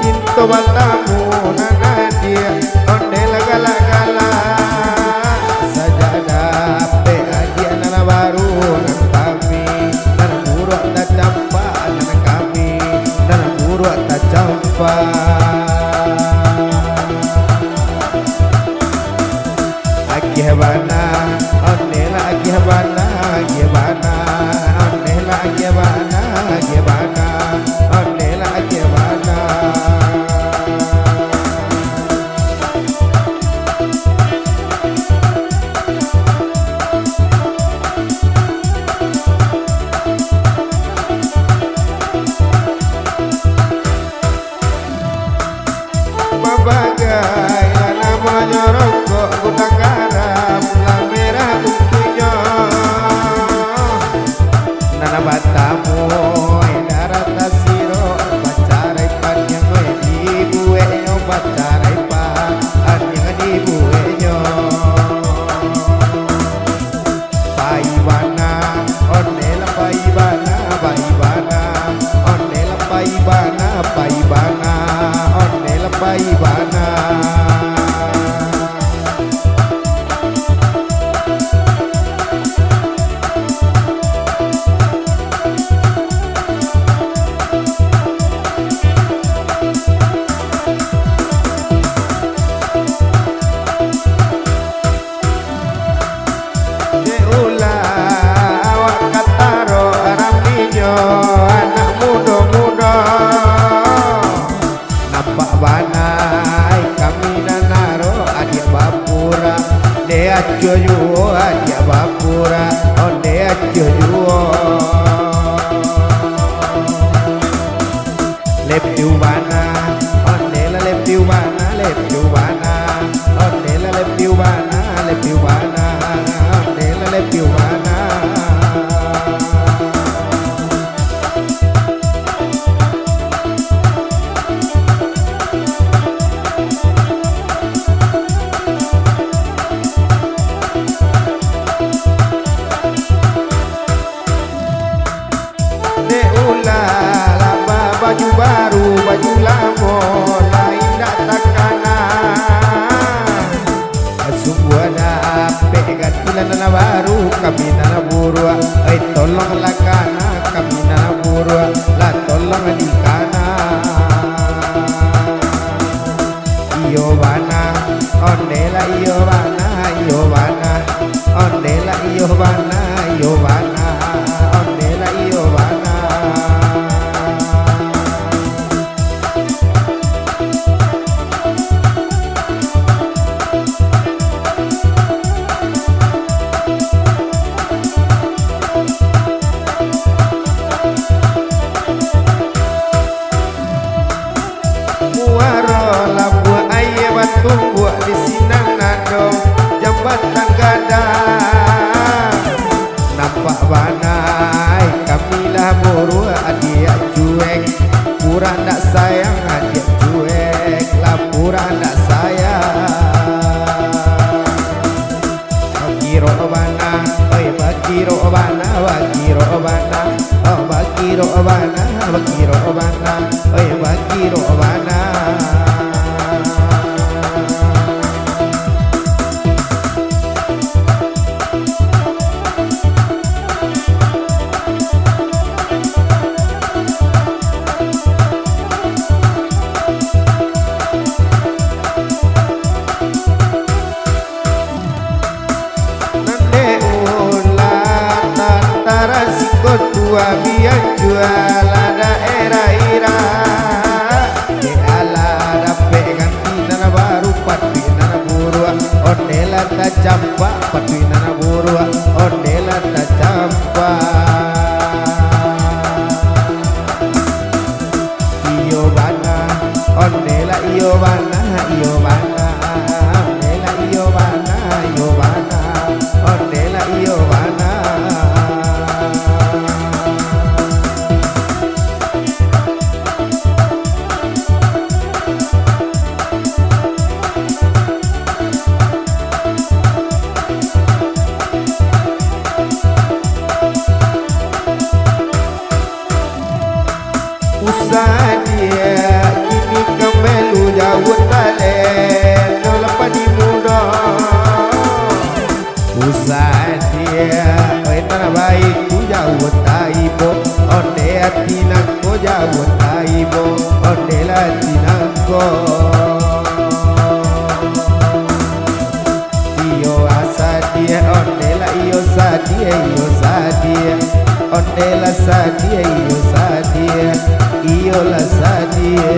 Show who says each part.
Speaker 1: cinta matamu nana dia ondel gala-gala sajadah pe dia nana baru nan kami nana buruk tak campa nana kami nana buruk tak campa agi habana ondel agi habana ondel agi habana ondel agi habana bagai namanya rokok guna garam la merah buktinya nana batamu darat tasiro pacarai panjang di buenyo pacarai panjang di buenyo paibana onela paibana onela paibana onela paibana Jojo aja bapura onde jojo leptiubana onde la leptiubana onde la leptiubana onde la leptiubana baju baru, baju lama, lain tak takana. Sungguh ada ape gantilah nana baru, kami nana burua. Tolonglah kana, kami nana burua. Lah tolong di kana. Iyo bana, ondela iyo bana, ondela iyo bana, ondela iyo bana. Tunggu di Sinang Nado jambatan gadang nampak banai kamilah buru adik cuek pura ndak sayang adik cuek lah pura ndak sayang bagi robana bagi robana oh bagi robana bagi robana tua biar jual daerah ira di ala dapat ganti nana baru pati nana burua ondela tak campak pati nana burua ondela tak campak iyo bana ondela iyo bana ondela iyo bana ondela iyo bana usah dia wotaibo ondela tinangko iyo asadie ondela iyo sadie ondela sadie iyo la sadie